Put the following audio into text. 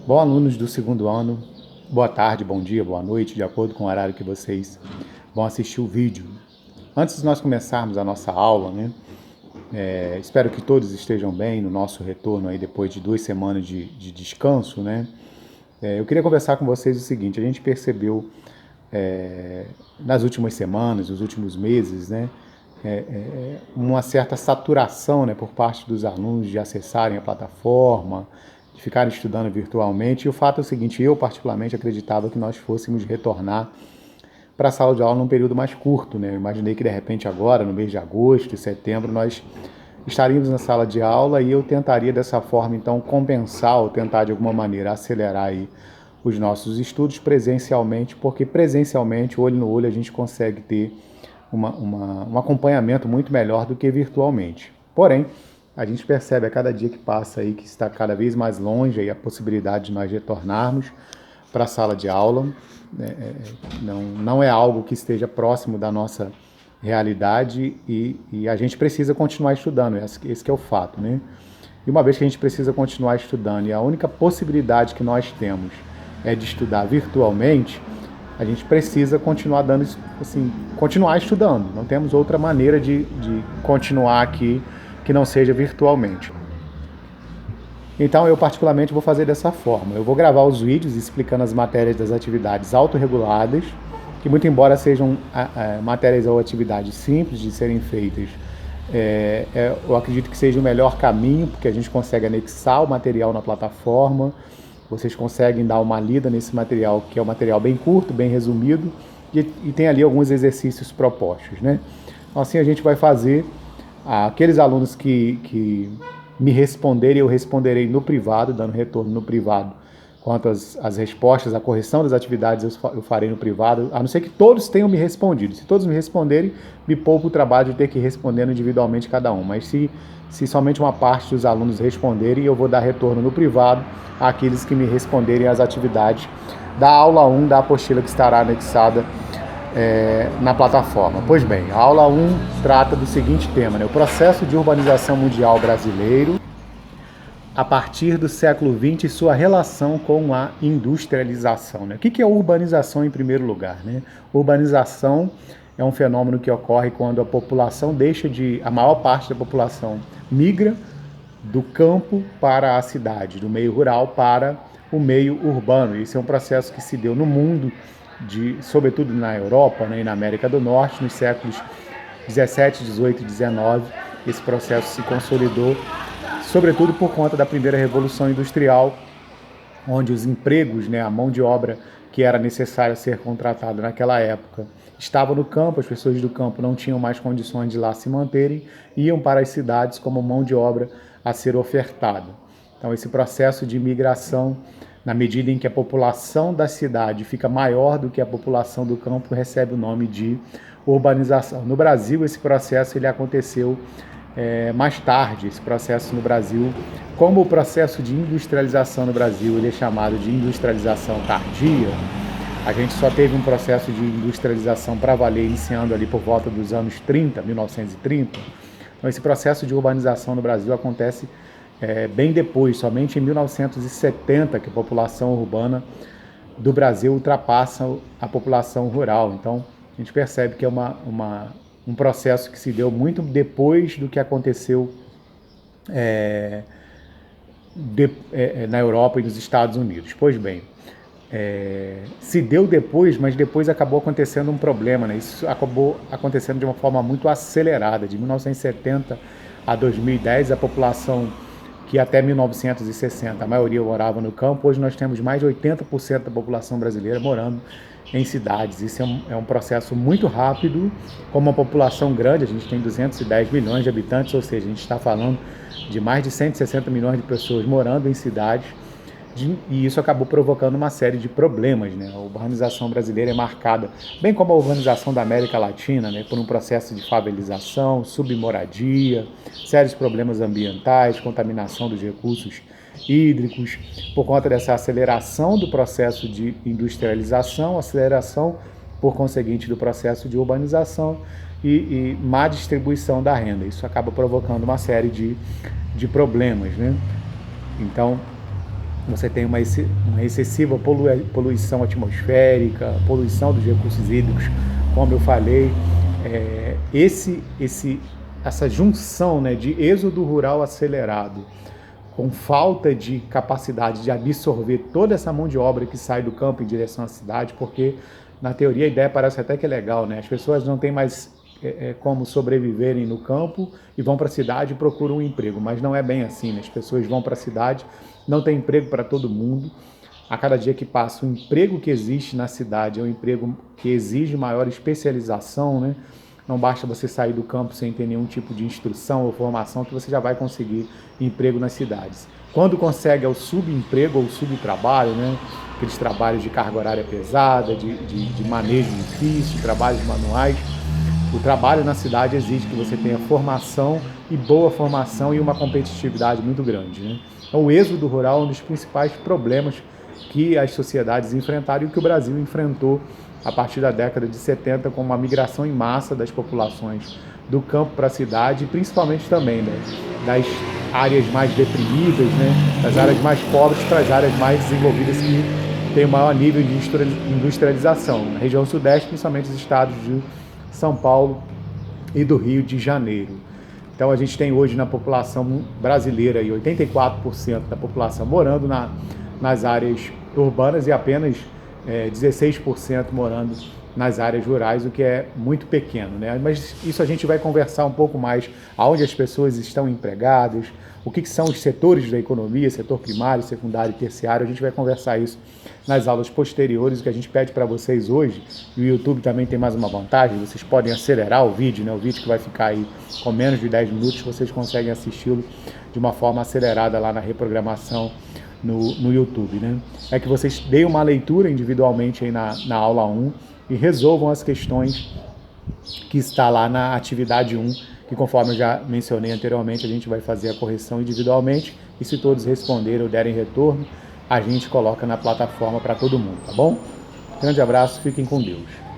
Bom, alunos do segundo ano, boa tarde, bom dia, boa noite, de acordo com o horário que vocês vão assistir o vídeo. Antes de nós começarmos a nossa aula, espero que todos estejam bem no nosso retorno aí depois de 2 semanas de descanso, eu queria conversar com vocês o seguinte: a gente percebeu nas últimas semanas, nos últimos meses, uma certa saturação, por parte dos alunos de acessarem a plataforma, de ficarem estudando virtualmente. E o fato é o seguinte: eu particularmente acreditava que nós fôssemos retornar para a sala de aula num período mais curto. Eu imaginei que de repente agora, no mês de agosto e setembro, nós estaríamos na sala de aula e eu tentaria dessa forma então compensar ou tentar de alguma maneira acelerar aí os nossos estudos presencialmente, porque presencialmente, olho no olho, a gente consegue ter um acompanhamento muito melhor do que virtualmente. Porém, a gente percebe a cada dia que passa aí que está cada vez mais longe aí a possibilidade de nós retornarmos para a sala de aula. Não é algo que esteja próximo da nossa realidade e a gente precisa continuar estudando, esse que é o fato, E uma vez que a gente precisa continuar estudando e a única possibilidade que nós temos é de estudar virtualmente, a gente precisa continuar continuar estudando. Não temos outra maneira de continuar aqui que não seja virtualmente. Então, eu particularmente vou fazer dessa forma. Eu vou gravar os vídeos explicando as matérias das atividades autorreguladas, que muito embora sejam matérias ou atividades simples de serem feitas, eu acredito que seja o melhor caminho, porque a gente consegue anexar o material na plataforma, vocês conseguem dar uma lida nesse material, que é um material bem curto, bem resumido, e tem ali alguns exercícios propostos, Então, assim a gente vai fazer. Aqueles alunos que me responderem, eu responderei no privado, dando retorno no privado quanto às respostas, a correção das atividades eu farei no privado, a não ser que todos tenham me respondido. Se todos me responderem, me poupa o trabalho de ter que ir respondendo individualmente cada um. Mas se somente uma parte dos alunos responderem, eu vou dar retorno no privado àqueles que me responderem às atividades da aula 1 da apostila que estará anexada na plataforma. Pois bem, a aula 1 trata do seguinte tema, o processo de urbanização mundial brasileiro a partir do século XX e sua relação com a industrialização. O que é urbanização em primeiro lugar? Urbanização é um fenômeno que ocorre quando a população a maior parte da população migra do campo para a cidade, do meio rural para o meio urbano. Isso é um processo que se deu no mundo, sobretudo na Europa e na América do Norte, nos séculos 17, 18 e 19. Esse processo se consolidou, sobretudo por conta da primeira Revolução Industrial, onde os empregos, a mão de obra que era necessária ser contratada naquela época, estava no campo, as pessoas do campo não tinham mais condições de lá se manterem, iam para as cidades como mão de obra a ser ofertada. Então, esse processo de migração, na medida em que a população da cidade fica maior do que a população do campo, recebe o nome de urbanização. No Brasil, esse processo ele aconteceu mais tarde. Esse processo no Brasil, como o processo de industrialização no Brasil ele é chamado de industrialização tardia, a gente só teve um processo de industrialização para valer iniciando ali por volta dos anos 30, 1930. Então, esse processo de urbanização no Brasil acontece bem depois, somente em 1970, que a população urbana do Brasil ultrapassa a população rural. Então, a gente percebe que é um processo que se deu muito depois do que aconteceu na Europa e nos Estados Unidos. Pois bem, se deu depois, mas depois acabou acontecendo um problema. Isso acabou acontecendo de uma forma muito acelerada. De 1970 a 2010, a população que até 1960 a maioria morava no campo, hoje nós temos mais de 80% da população brasileira morando em cidades. Isso é um processo muito rápido, com uma população grande, a gente tem 210 milhões de habitantes, ou seja, a gente está falando de mais de 160 milhões de pessoas morando em cidades, e isso acabou provocando uma série de problemas. A urbanização brasileira é marcada, bem como a urbanização da América Latina, por um processo de favelização, submoradia, sérios problemas ambientais, contaminação dos recursos hídricos, por conta dessa aceleração do processo de industrialização, aceleração, por conseguinte, do processo de urbanização e má distribuição da renda. Isso acaba provocando uma série de problemas. Então, você tem uma excessiva poluição atmosférica, poluição dos recursos hídricos, como eu falei. Essa junção, né, de êxodo rural acelerado, com falta de capacidade de absorver toda essa mão de obra que sai do campo em direção à cidade, porque na teoria a ideia parece até que é legal, né? As pessoas não têm mais como sobreviverem no campo e vão para a cidade e procuram um emprego, mas não é bem assim, né? As pessoas vão para a cidade, não tem emprego para todo mundo. A cada dia que passa, o emprego que existe na cidade é um emprego que exige maior especialização, né? Não basta você sair do campo sem ter nenhum tipo de instrução ou formação que você já vai conseguir emprego nas cidades. Quando consegue é o subemprego ou subtrabalho, né? Aqueles trabalhos de carga horária pesada, de manejo difícil, trabalhos manuais. O trabalho na cidade exige que você tenha formação e boa formação e uma competitividade muito grande, né? Então, o êxodo rural é um dos principais problemas que as sociedades enfrentaram e que o Brasil enfrentou a partir da década de 70, com uma migração em massa das populações do campo para a cidade, e principalmente também, né, das áreas mais deprimidas, né, das áreas mais pobres para as áreas mais desenvolvidas que têm o maior nível de industrialização. Na região sudeste, principalmente os estados de São Paulo e do Rio de Janeiro. Então a gente tem hoje na população brasileira 84% da população morando nas áreas urbanas e apenas 16% morando nas áreas rurais, o que é muito pequeno, né? Mas isso a gente vai conversar um pouco mais, aonde as pessoas estão empregadas, o que são os setores da economia, setor primário, secundário e terciário. A gente vai conversar isso nas aulas posteriores. O que a gente pede para vocês hoje, e o YouTube também tem mais uma vantagem, vocês podem acelerar o vídeo, né? O vídeo que vai ficar aí com menos de 10 minutos, vocês conseguem assisti-lo de uma forma acelerada lá na reprogramação no YouTube, né? É que vocês deem uma leitura individualmente aí na aula 1 e resolvam as questões que está lá na atividade 1, que conforme eu já mencionei anteriormente, a gente vai fazer a correção individualmente e se todos responderem ou derem retorno, a gente coloca na plataforma para todo mundo, tá bom? Grande abraço, fiquem com Deus.